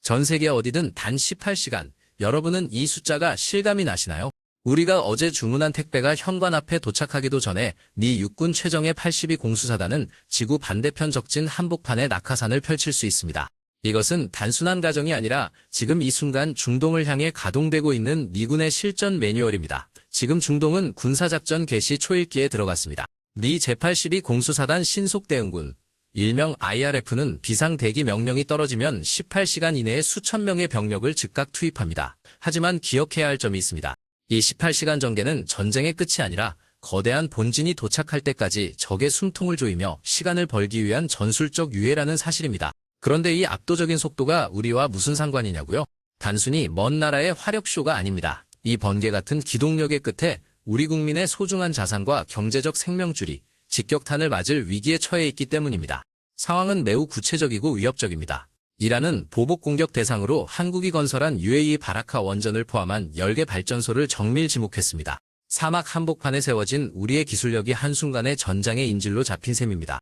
전 세계 어디든 단 18시간. 여러분은 이 숫자가 실감이 나시나요? 우리가 어제 주문한 택배가 현관 앞에 도착하기도 전에 미 육군 최정예 82 공수사단은 지구 반대편 적진 한복판에 낙하산을 펼칠 수 있습니다. 이것은 단순한 가정이 아니라 지금 이 순간 중동을 향해 가동되고 있는 미군의 실전 매뉴얼입니다. 지금 중동은 군사작전 개시 초읽기에 들어갔습니다. 미 제82 공수사단 신속대응군, 일명 IRF는 비상대기 명령이 떨어지면 18시간 이내에 수천 명의 병력을 즉각 투입합니다. 하지만 기억해야 할 점이 있습니다. 이 18시간 전개는 전쟁의 끝이 아니라 거대한 본진이 도착할 때까지 적의 숨통을 조이며 시간을 벌기 위한 전술적 유예라는 사실입니다. 그런데 이 압도적인 속도가 우리와 무슨 상관이냐고요? 단순히 먼 나라의 화력쇼가 아닙니다. 이 번개 같은 기동력의 끝에 우리 국민의 소중한 자산과 경제적 생명줄이 직격탄을 맞을 위기에 처해 있기 때문입니다. 상황은 매우 구체적이고 위협적입니다. 이란은 보복 공격 대상으로 한국이 건설한 UAE 바라카 원전을 포함한 10개 발전소를 정밀 지목했습니다. 사막 한복판에 세워진 우리의 기술력이 한순간에 전장의 인질로 잡힌 셈입니다.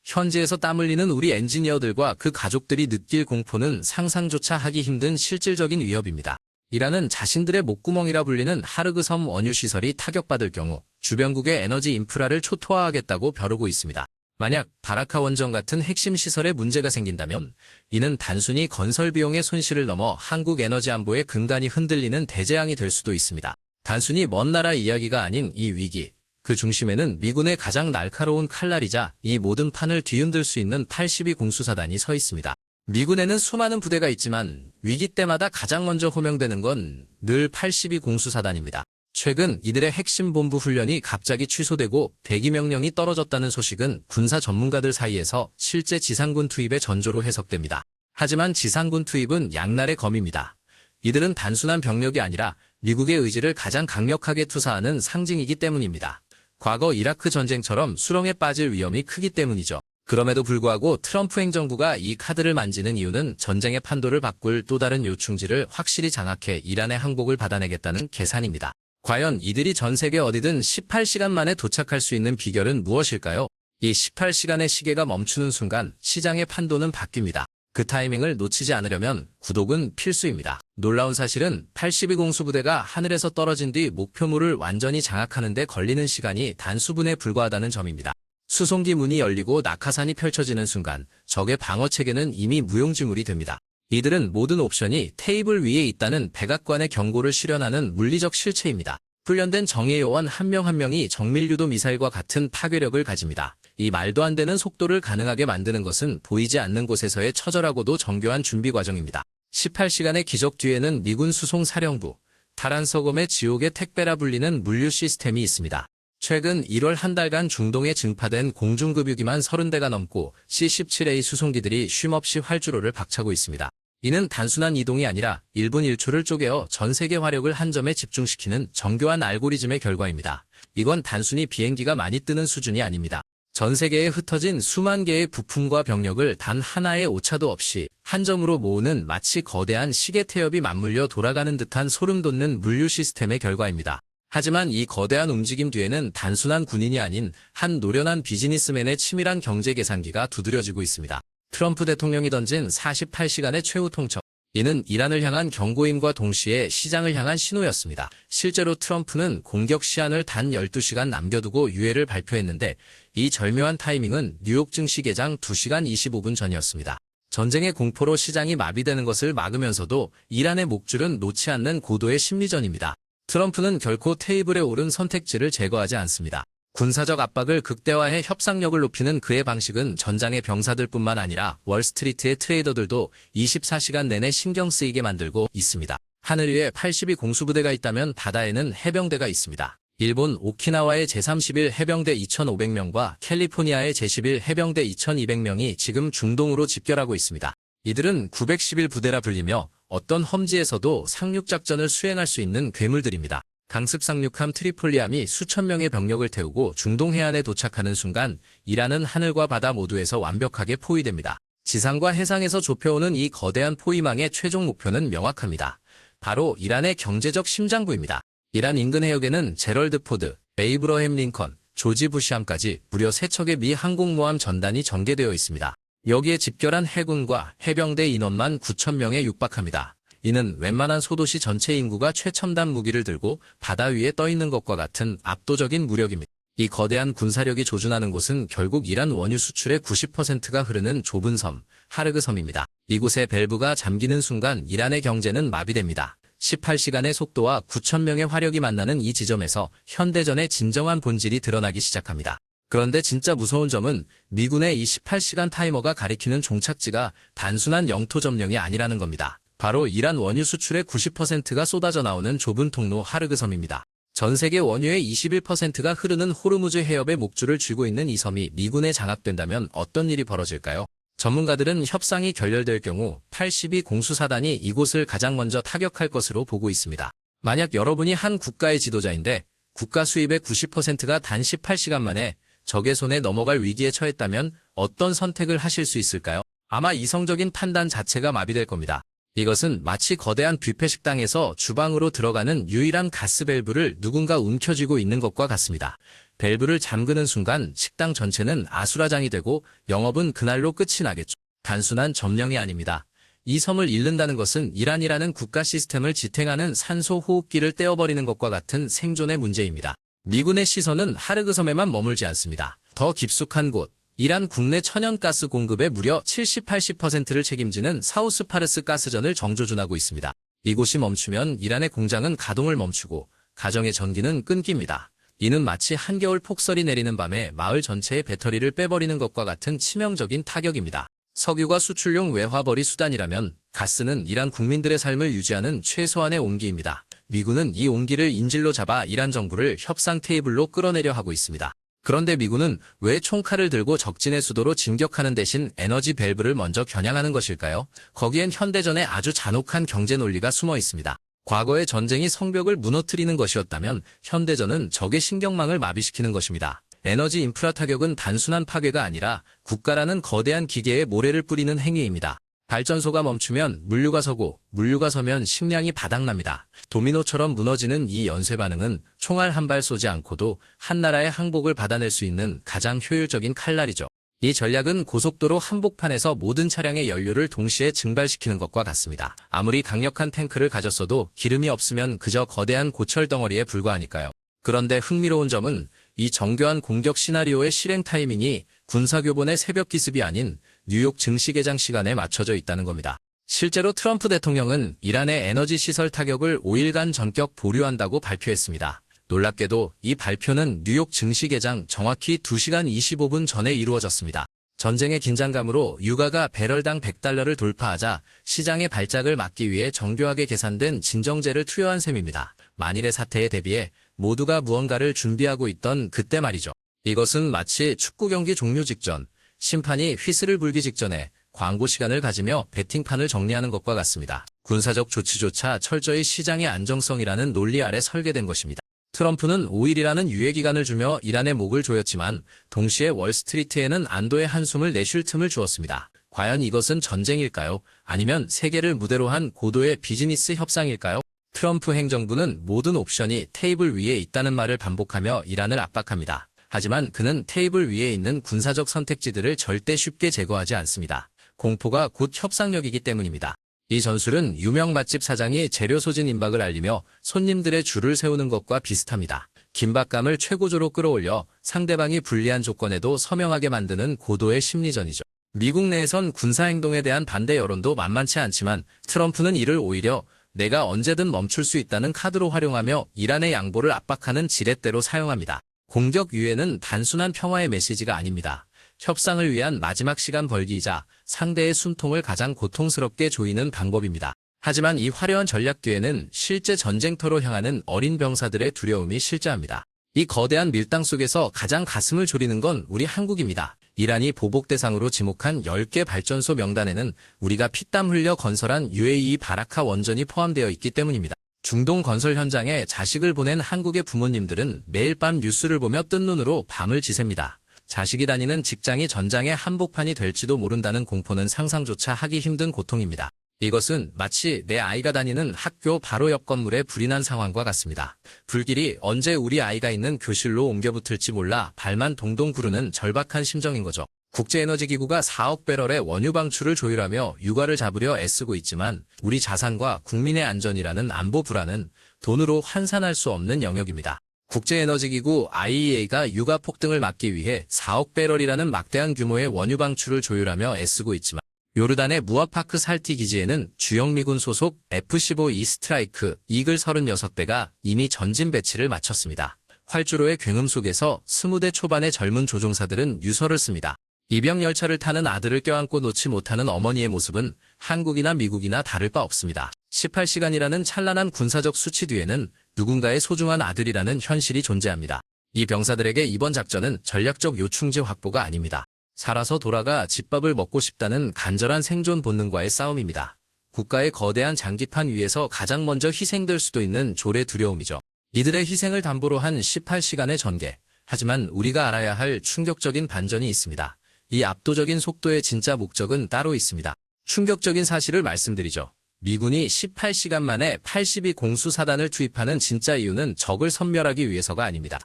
현지에서 땀 흘리는 우리 엔지니어들과 그 가족들이 느낄 공포는 상상조차 하기 힘든 실질적인 위협입니다. 이란은 자신들의 목구멍이라 불리는 하르그 섬 원유 시설이 타격받을 경우 주변국의 에너지 인프라를 초토화하겠다고 벼르고 있습니다. 만약 바라카 원전 같은 핵심 시설에 문제가 생긴다면 이는 단순히 건설 비용의 손실을 넘어 한국 에너지 안보의 근간이 흔들리는 대재앙이 될 수도 있습니다. 단순히 먼 나라 이야기가 아닌 이 위기, 그 중심에는 미군의 가장 날카로운 칼날이자 이 모든 판을 뒤흔들 수 있는 82 공수사단이 서 있습니다. 미군에는 수많은 부대가 있지만 위기 때마다 가장 먼저 호명되는 건 늘 82 공수사단입니다. 최근 이들의 핵심 본부 훈련이 갑자기 취소되고 대기 명령이 떨어졌다는 소식은 군사 전문가들 사이에서 실제 지상군 투입의 전조로 해석됩니다. 하지만 지상군 투입은 양날의 검입니다. 이들은 단순한 병력이 아니라 미국의 의지를 가장 강력하게 투사하는 상징이기 때문입니다. 과거 이라크 전쟁처럼 수렁에 빠질 위험이 크기 때문이죠. 그럼에도 불구하고 트럼프 행정부가 이 카드를 만지는 이유는 전쟁의 판도를 바꿀 또 다른 요충지를 확실히 장악해 이란의 항복을 받아내겠다는 계산입니다. 과연 이들이 전 세계 어디든 18시간 만에 도착할 수 있는 비결은 무엇일까요? 이 18시간의 시계가 멈추는 순간 시장의 판도는 바뀝니다. 그 타이밍을 놓치지 않으려면 구독은 필수입니다. 놀라운 사실은 82 공수부대가 하늘에서 떨어진 뒤 목표물을 완전히 장악하는 데 걸리는 시간이 단수분에 불과하다는 점입니다. 수송기 문이 열리고 낙하산이 펼쳐지는 순간 적의 방어체계는 이미 무용지물이 됩니다. 이들은 모든 옵션이 테이블 위에 있다는 백악관의 경고를 실현하는 물리적 실체입니다. 훈련된 정예 요원 한 명 한 명이 정밀유도 미사일과 같은 파괴력을 가집니다. 이 말도 안 되는 속도를 가능하게 만드는 것은 보이지 않는 곳에서의 처절하고도 정교한 준비 과정입니다. 18시간의 기적 뒤에는 미군 수송사령부, 타란서검의 지옥의 택배라 불리는 물류 시스템이 있습니다. 최근 1월 한 달간 중동에 증파된 공중급유기만 30대가 넘고 C-17A 수송기들이 쉼없이 활주로를 박차고 있습니다. 이는 단순한 이동이 아니라 1분 1초를 쪼개어 전 세계 화력을 한 점에 집중시키는 정교한 알고리즘의 결과입니다. 이건 단순히 비행기가 많이 뜨는 수준이 아닙니다. 전 세계에 흩어진 수만 개의 부품과 병력을 단 하나의 오차도 없이 한 점으로 모으는 마치 거대한 시계 태엽이 맞물려 돌아가는 듯한 소름 돋는 물류 시스템의 결과입니다. 하지만 이 거대한 움직임 뒤에는 단순한 군인이 아닌 한 노련한 비즈니스맨의 치밀한 경제 계산기가 두드려지고 있습니다. 트럼프 대통령이 던진 48시간의 최후 통첩. 이는 이란을 향한 경고임과 동시에 시장을 향한 신호였습니다. 실제로 트럼프는 공격 시한을 단 12시간 남겨두고 유예를 발표했는데 이 절묘한 타이밍은 뉴욕 증시 개장 2시간 25분 전이었습니다. 전쟁의 공포로 시장이 마비되는 것을 막으면서도 이란의 목줄은 놓지 않는 고도의 심리전입니다. 트럼프는 결코 테이블에 오른 선택지를 제거하지 않습니다. 군사적 압박을 극대화해 협상력을 높이는 그의 방식은 전장의 병사들뿐만 아니라 월스트리트의 트레이더들도 24시간 내내 신경 쓰이게 만들고 있습니다. 하늘 위에 82 공수부대가 있다면 바다에는 해병대가 있습니다. 일본 오키나와의 제31 해병대 2,500명과 캘리포니아의 제11 해병대 2,200명이 지금 중동으로 집결하고 있습니다. 이들은 911 부대라 불리며 어떤 험지에서도 상륙작전을 수행할 수 있는 괴물들입니다. 강습 상륙함 트리폴리함이 수천 명의 병력을 태우고 중동 해안에 도착하는 순간 이란은 하늘과 바다 모두에서 완벽하게 포위됩니다. 지상과 해상에서 좁혀오는 이 거대한 포위망의 최종 목표는 명확합니다. 바로 이란의 경제적 심장부입니다. 이란 인근 해역에는 제럴드 포드, 에이브러햄 링컨, 조지 부시함까지 무려 3척의 미 항공모함 전단이 전개되어 있습니다. 여기에 집결한 해군과 해병대 인원만 9,000명에 육박합니다. 이는 웬만한 소도시 전체 인구가 최첨단 무기를 들고 바다 위에 떠 있는 것과 같은 압도적인 무력입니다. 이 거대한 군사력이 조준하는 곳은 결국 이란 원유 수출의 90%가 흐르는 좁은 섬, 하르그 섬입니다. 이곳에 밸브가 잠기는 순간 이란의 경제는 마비됩니다. 18시간의 속도와 9,000명의 화력이 만나는 이 지점에서 현대전의 진정한 본질이 드러나기 시작합니다. 그런데 진짜 무서운 점은 미군의 이 18시간 타이머가 가리키는 종착지가 단순한 영토 점령이 아니라는 겁니다. 바로 이란 원유 수출의 90%가 쏟아져 나오는 좁은 통로 하르그 섬입니다. 전 세계 원유의 21%가 흐르는 호르무즈 해협의 목줄을 쥐고 있는 이 섬이 미군에 장악된다면 어떤 일이 벌어질까요? 전문가들은 협상이 결렬될 경우 82 공수사단이 이곳을 가장 먼저 타격할 것으로 보고 있습니다. 만약 여러분이 한 국가의 지도자인데 국가 수입의 90%가 단 18시간 만에 적의 손에 넘어갈 위기에 처했다면 어떤 선택을 하실 수 있을까요? 아마 이성적인 판단 자체가 마비될 겁니다. 이것은 마치 거대한 뷔페 식당에서 주방으로 들어가는 유일한 가스 밸브를 누군가 움켜쥐고 있는 것과 같습니다. 밸브를 잠그는 순간 식당 전체는 아수라장이 되고 영업은 그날로 끝이 나겠죠. 단순한 점령이 아닙니다. 이 섬을 잃는다는 것은 이란이라는 국가 시스템을 지탱하는 산소 호흡기를 떼어버리는 것과 같은 생존의 문제입니다. 미군의 시선은 하르그 섬에만 머물지 않습니다. 더 깊숙한 곳, 이란 국내 천연가스 공급의 무려 70-80%를 책임지는 사우스 파르스 가스전을 정조준하고 있습니다. 이곳이 멈추면 이란의 공장은 가동을 멈추고 가정의 전기는 끊깁니다. 이는 마치 한겨울 폭설이 내리는 밤에 마을 전체의 배터리를 빼버리는 것과 같은 치명적인 타격입니다. 석유가 수출용 외화벌이 수단이라면 가스는 이란 국민들의 삶을 유지하는 최소한의 온기입니다. 미군은 이 온기를 인질로 잡아 이란 정부를 협상 테이블로 끌어내려 하고 있습니다. 그런데 미군은 왜 총칼을 들고 적진의 수도로 진격하는 대신 에너지 밸브를 먼저 겨냥하는 것일까요? 거기엔 현대전의 아주 잔혹한 경제 논리가 숨어 있습니다. 과거의 전쟁이 성벽을 무너뜨리는 것이었다면 현대전은 적의 신경망을 마비시키는 것입니다. 에너지 인프라 타격은 단순한 파괴가 아니라 국가라는 거대한 기계에 모래를 뿌리는 행위입니다. 발전소가 멈추면 물류가 서고 물류가 서면 식량이 바닥납니다. 도미노처럼 무너지는 이 연쇄 반응은 총알 한 발 쏘지 않고도 한 나라의 항복을 받아낼 수 있는 가장 효율적인 칼날이죠. 이 전략은 고속도로 한복판에서 모든 차량의 연료를 동시에 증발시키는 것과 같습니다. 아무리 강력한 탱크를 가졌어도 기름이 없으면 그저 거대한 고철 덩어리에 불과하니까요. 그런데 흥미로운 점은 이 정교한 공격 시나리오의 실행 타이밍이 군사교본의 새벽 기습이 아닌 뉴욕 증시 개장 시간에 맞춰져 있다는 겁니다. 실제로 트럼프 대통령은 이란의 에너지 시설 타격을 5일간 전격 보류한다고 발표했습니다. 놀랍게도 이 발표는 뉴욕 증시 개장 정확히 2시간 25분 전에 이루어졌습니다. 전쟁의 긴장감으로 유가가 배럴당 $100를 돌파하자 시장의 발작을 막기 위해 정교하게 계산된 진정제를 투여한 셈입니다. 만일의 사태에 대비해 모두가 무언가를 준비하고 있던 그때 말이죠. 이것은 마치 축구 경기 종료 직전, 심판이 휘슬을 불기 직전에 광고 시간을 가지며 베팅판을 정리하는 것과 같습니다. 군사적 조치조차 철저히 시장의 안정성이라는 논리 아래 설계된 것입니다. 트럼프는 5일이라는 유예기간을 주며 이란의 목을 조였지만 동시에 월스트리트에는 안도의 한숨을 내쉴 틈을 주었습니다. 과연 이것은 전쟁일까요? 아니면 세계를 무대로 한 고도의 비즈니스 협상일까요? 트럼프 행정부는 모든 옵션이 테이블 위에 있다는 말을 반복하며 이란을 압박합니다. 하지만 그는 테이블 위에 있는 군사적 선택지들을 절대 쉽게 제거하지 않습니다. 공포가 곧 협상력이기 때문입니다. 이 전술은 유명 맛집 사장이 재료 소진 임박을 알리며 손님들의 줄을 세우는 것과 비슷합니다. 긴박감을 최고조로 끌어올려 상대방이 불리한 조건에도 서명하게 만드는 고도의 심리전이죠. 미국 내에선 군사행동에 대한 반대 여론도 만만치 않지만 트럼프는 이를 오히려 내가 언제든 멈출 수 있다는 카드로 활용하며 이란의 양보를 압박하는 지렛대로 사용합니다. 공격 유예는 단순한 평화의 메시지가 아닙니다. 협상을 위한 마지막 시간 벌기이자 상대의 숨통을 가장 고통스럽게 조이는 방법입니다. 하지만 이 화려한 전략 뒤에는 실제 전쟁터로 향하는 어린 병사들의 두려움이 실제합니다. 이 거대한 밀당 속에서 가장 가슴을 졸이는 건 우리 한국입니다. 이란이 보복 대상으로 지목한 10개 발전소 명단에는 우리가 피땀 흘려 건설한 UAE 바라카 원전이 포함되어 있기 때문입니다. 중동 건설 현장에 자식을 보낸 한국의 부모님들은 매일 밤 뉴스를 보며 뜬 눈으로 밤을 지새입니다. 자식이 다니는 직장이 전장의 한복판이 될지도 모른다는 공포는 상상조차 하기 힘든 고통입니다. 이것은 마치 내 아이가 다니는 학교 바로 옆 건물에 불이 난 상황과 같습니다. 불길이 언제 우리 아이가 있는 교실로 옮겨붙을지 몰라 발만 동동 구르는 절박한 심정인 거죠. 국제에너지기구가 4억 배럴의 원유 방출을 조율하며 유가를 잡으려 애쓰고 있지만 우리 자산과 국민의 안전이라는 안보 불안은 돈으로 환산할 수 없는 영역입니다. 국제에너지기구 IEA가 유가 폭등을 막기 위해 4억 배럴이라는 막대한 규모의 원유 방출을 조율하며 애쓰고 있지만 요르단의 무아파크 살티 기지에는 주영 미군 소속 F-15E 스트라이크 이글 36대가 이미 전진 배치를 마쳤습니다. 활주로의 굉음 속에서 20대 초반의 젊은 조종사들은 유서를 씁니다. 이병 열차를 타는 아들을 껴안고 놓지 못하는 어머니의 모습은 한국이나 미국이나 다를 바 없습니다. 18시간이라는 찬란한 군사적 수치 뒤에는 누군가의 소중한 아들이라는 현실이 존재합니다. 이 병사들에게 이번 작전은 전략적 요충지 확보가 아닙니다. 살아서 돌아가 집밥을 먹고 싶다는 간절한 생존 본능과의 싸움입니다. 국가의 거대한 장기판 위에서 가장 먼저 희생될 수도 있는 졸의 두려움이죠. 이들의 희생을 담보로 한 18시간의 전개. 하지만 우리가 알아야 할 충격적인 반전이 있습니다. 이 압도적인 속도의 진짜 목적은 따로 있습니다. 충격적인 사실을 말씀드리죠. 미군이 18시간 만에 82 공수사단을 투입하는 진짜 이유는 적을 섬멸하기 위해서가 아닙니다.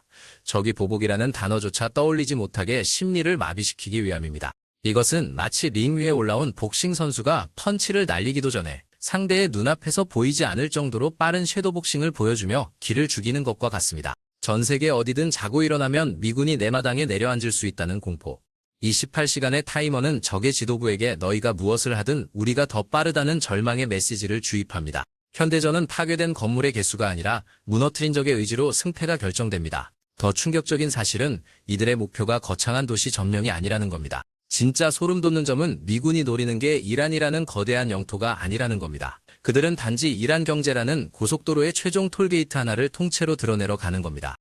적이 보복이라는 단어조차 떠올리지 못하게 심리를 마비시키기 위함입니다. 이것은 마치 링 위에 올라온 복싱 선수가 펀치를 날리기도 전에 상대의 눈앞에서 보이지 않을 정도로 빠른 섀도우 복싱을 보여주며 기를 죽이는 것과 같습니다. 전 세계 어디든 자고 일어나면 미군이 내 마당에 내려앉을 수 있다는 공포. 이 18시간의 타이머는 적의 지도부에게 너희가 무엇을 하든 우리가 더 빠르다는 절망의 메시지를 주입합니다. 현대전은 파괴된 건물의 개수가 아니라 무너뜨린 적의 의지로 승패가 결정됩니다. 더 충격적인 사실은 이들의 목표가 거창한 도시 점령이 아니라는 겁니다. 진짜 소름 돋는 점은 미군이 노리는 게 이란이라는 거대한 영토가 아니라는 겁니다. 그들은 단지 이란 경제라는 고속도로의 최종 톨게이트 하나를 통째로 드러내러 가는 겁니다.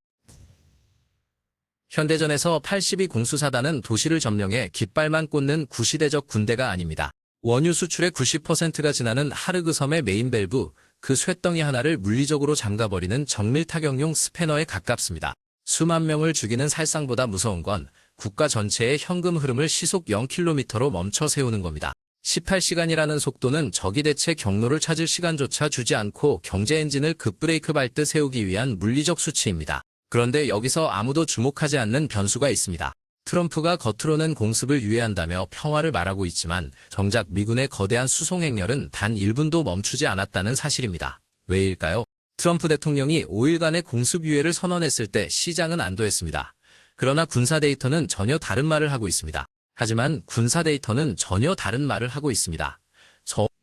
현대전에서 82 공수사단은 도시를 점령해 깃발만 꽂는 구시대적 군대가 아닙니다. 원유 수출의 90%가 지나는 하르그 섬의 메인 밸브, 그 쇳덩이 하나를 물리적으로 잠가버리는 정밀 타격용 스패너에 가깝습니다. 수만 명을 죽이는 살상보다 무서운 건 국가 전체의 현금 흐름을 시속 0km로 멈춰 세우는 겁니다. 18시간이라는 속도는 적이 대체 경로를 찾을 시간조차 주지 않고 경제 엔진을 급브레이크 밟듯 세우기 위한 물리적 수치입니다. 그런데 여기서 아무도 주목하지 않는 변수가 있습니다. 트럼프가 겉으로는 공습을 유예한다며 평화를 말하고 있지만 정작 미군의 거대한 수송 행렬은 단 1분도 멈추지 않았다는 사실입니다. 왜일까요? 트럼프 대통령이 5일간의 공습 유예를 선언했을 때 시장은 안도했습니다. 그러나 군사 데이터는 전혀 다른 말을 하고 있습니다. 하지만 군사 데이터는 전혀 다른 말을 하고 있습니다.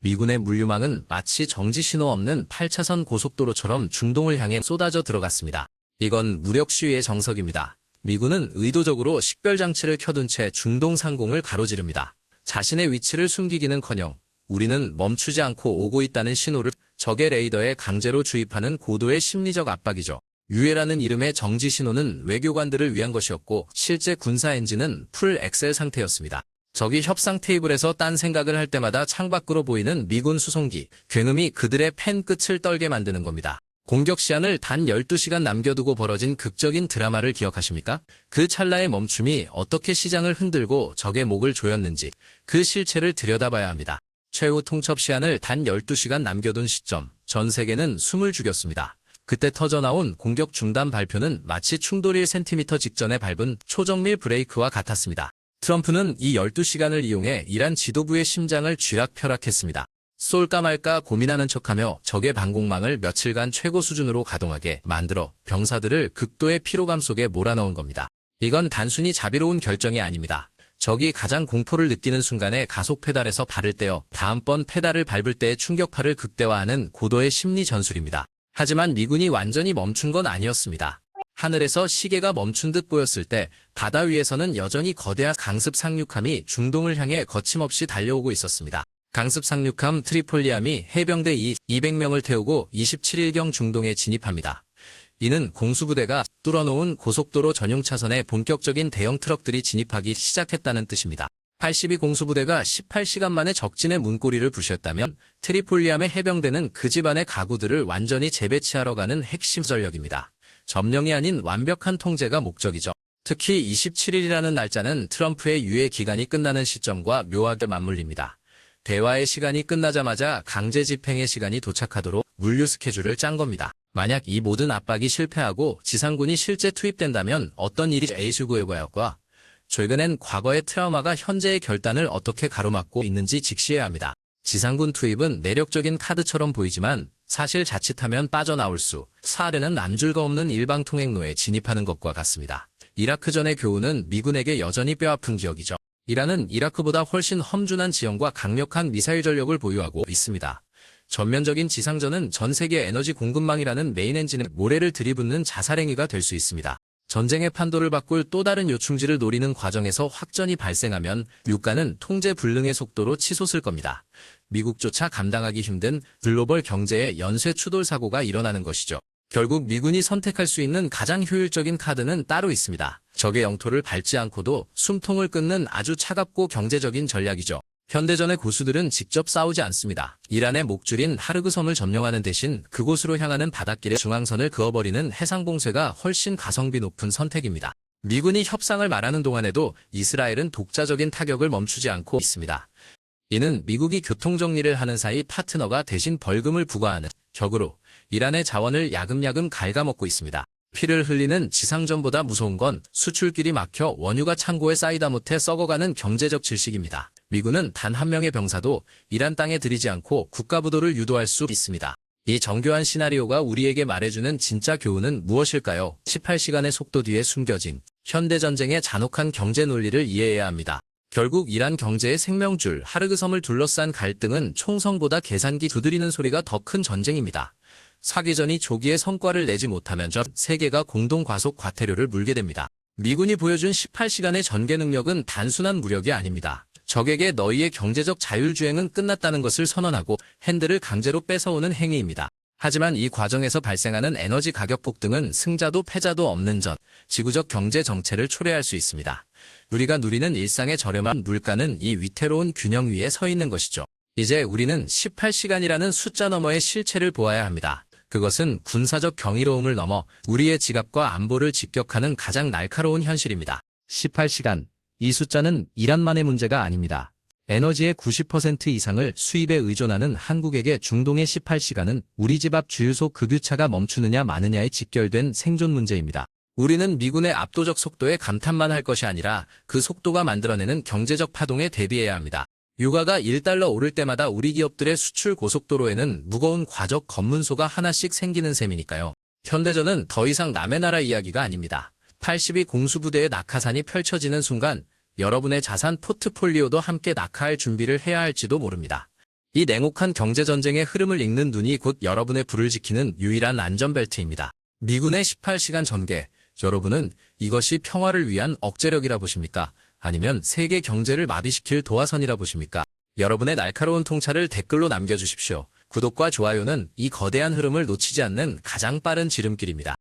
미군의 물류망은 마치 정지 신호 없는 8차선 고속도로처럼 중동을 향해 쏟아져 들어갔습니다. 이건 무력 시위의 정석입니다. 미군은 의도적으로 식별장치를 켜둔 채 중동 상공을 가로지릅니다. 자신의 위치를 숨기기는커녕 우리는 멈추지 않고 오고 있다는 신호를 적의 레이더에 강제로 주입하는 고도의 심리적 압박이죠. 유예라는 이름의 정지 신호는 외교관들을 위한 것이었고 실제 군사 엔진은 풀 엑셀 상태였습니다. 적이 협상 테이블에서 딴 생각을 할 때마다 창밖으로 보이는 미군 수송기, 굉음이 그들의 펜 끝을 떨게 만드는 겁니다. 공격 시한을 단 12시간 남겨두고 벌어진 극적인 드라마를 기억하십니까? 그 찰나의 멈춤이 어떻게 시장을 흔들고 적의 목을 조였는지 그 실체를 들여다봐야 합니다. 최후 통첩 시한을 단 12시간 남겨둔 시점, 전 세계는 숨을 죽였습니다. 그때 터져나온 공격 중단 발표는 마치 충돌 1cm 직전에 밟은 초정밀 브레이크와 같았습니다. 트럼프는 이 12시간을 이용해 이란 지도부의 심장을 쥐락펴락했습니다. 쏠까 말까 고민하는 척하며 적의 방공망을 며칠간 최고 수준으로 가동하게 만들어 병사들을 극도의 피로감 속에 몰아넣은 겁니다. 이건 단순히 자비로운 결정이 아닙니다. 적이 가장 공포를 느끼는 순간에 가속 페달에서 발을 떼어 다음번 페달을 밟을 때의 충격파를 극대화하는 고도의 심리 전술입니다. 하지만 미군이 완전히 멈춘 건 아니었습니다. 하늘에서 시계가 멈춘 듯 보였을 때 바다 위에서는 여전히 거대한 강습 상륙함이 중동을 향해 거침없이 달려오고 있었습니다. 강습 상륙함 트리폴리함이 해병대 200명을 태우고 27일경 중동에 진입합니다. 이는 공수부대가 뚫어놓은 고속도로 전용 차선에 본격적인 대형 트럭들이 진입하기 시작했다는 뜻입니다. 82 공수부대가 18시간 만에 적진의 문고리를 부셨다면 트리폴리함의 해병대는 그 집안의 가구들을 완전히 재배치하러 가는 핵심 전력입니다. 점령이 아닌 완벽한 통제가 목적이죠. 특히 27일이라는 날짜는 트럼프의 유예 기간이 끝나는 시점과 묘하게 맞물립니다. 대화의 시간이 끝나자마자 강제 집행의 시간이 도착하도록 물류 스케줄을 짠 겁니다. 만약 이 모든 압박이 실패하고 지상군이 실제 투입된다면 어떤 일이 에이슈고에과역과 최근엔 과거의 트라우마가 현재의 결단을 어떻게 가로막고 있는지 직시해야 합니다. 지상군 투입은 매력적인 카드처럼 보이지만 사실 자칫하면 빠져나올 수, 사례는 남줄거 없는 일방통행로에 진입하는 것과 같습니다. 이라크전의 교훈은 미군에게 여전히 뼈아픈 기억이죠. 이란은 이라크보다 훨씬 험준한 지형과 강력한 미사일 전력을 보유하고 있습니다. 전면적인 지상전은 전 세계 에너지 공급망이라는 메인 엔진의 모래를 들이붓는 자살행위가 될 수 있습니다. 전쟁의 판도를 바꿀 또 다른 요충지를 노리는 과정에서 확전이 발생하면 유가는 통제 불능의 속도로 치솟을 겁니다. 미국조차 감당하기 힘든 글로벌 경제의 연쇄 추돌 사고가 일어나는 것이죠. 결국 미군이 선택할 수 있는 가장 효율적인 카드는 따로 있습니다. 적의 영토를 밟지 않고도 숨통을 끊는 아주 차갑고 경제적인 전략이죠. 현대전의 고수들은 직접 싸우지 않습니다. 이란의 목줄인 하르그 섬을 점령하는 대신 그곳으로 향하는 바닷길에 중앙선을 그어버리는 해상봉쇄가 훨씬 가성비 높은 선택입니다. 미군이 협상을 말하는 동안에도 이스라엘은 독자적인 타격을 멈추지 않고 있습니다. 이는 미국이 교통정리를 하는 사이 파트너가 대신 벌금을 부과하는 격으로 이란의 자원을 야금야금 갉아먹고 있습니다. 피를 흘리는 지상전보다 무서운 건 수출길이 막혀 원유가 창고에 쌓이다 못해 썩어가는 경제적 질식입니다. 미군은 단 한 명의 병사도 이란 땅에 들이지 않고 국가부도를 유도할 수 있습니다. 이 정교한 시나리오가 우리에게 말해주는 진짜 교훈은 무엇일까요? 18시간의 속도 뒤에 숨겨진 현대전쟁의 잔혹한 경제 논리를 이해해야 합니다. 결국 이란 경제의 생명줄 하르그 섬을 둘러싼 갈등은 총성보다 계산기 두드리는 소리가 더 큰 전쟁입니다. 사기전이 조기에 성과를 내지 못하면 전 세계가 공동 과속 과태료를 물게 됩니다. 미군이 보여준 18시간의 전개 능력은 단순한 무력이 아닙니다. 적에게 너희의 경제적 자율주행은 끝났다는 것을 선언하고 핸들을 강제로 뺏어오는 행위입니다. 하지만 이 과정에서 발생하는 에너지 가격 폭등은 승자도 패자도 없는 전 지구적 경제 정체를 초래할 수 있습니다. 우리가 누리는 일상의 저렴한 물가는 이 위태로운 균형 위에 서 있는 것이죠. 이제 우리는 18시간이라는 숫자 너머의 실체를 보아야 합니다. 그것은 군사적 경이로움을 넘어 우리의 지갑과 안보를 직격하는 가장 날카로운 현실입니다. 18시간. 이 숫자는 이란만의 문제가 아닙니다. 에너지의 90% 이상을 수입에 의존하는 한국에게 중동의 18시간은 우리 집 앞 주유소 급유차가 멈추느냐 마느냐에 직결된 생존 문제입니다. 우리는 미군의 압도적 속도에 감탄만 할 것이 아니라 그 속도가 만들어내는 경제적 파동에 대비해야 합니다. 유가가 1달러 오를 때마다 우리 기업들의 수출 고속도로에는 무거운 과적 검문소가 하나씩 생기는 셈이니까요. 현대전은 더 이상 남의 나라 이야기가 아닙니다. 82 공수부대의 낙하산이 펼쳐지는 순간 여러분의 자산 포트폴리오도 함께 낙하할 준비를 해야 할지도 모릅니다. 이 냉혹한 경제전쟁의 흐름을 읽는 눈이 곧 여러분의 불을 지키는 유일한 안전벨트입니다. 미군의 18시간 전개, 여러분은 이것이 평화를 위한 억제력이라 보십니까? 아니면 세계 경제를 마비시킬 도화선이라 보십니까? 여러분의 날카로운 통찰을 댓글로 남겨주십시오. 구독과 좋아요는 이 거대한 흐름을 놓치지 않는 가장 빠른 지름길입니다.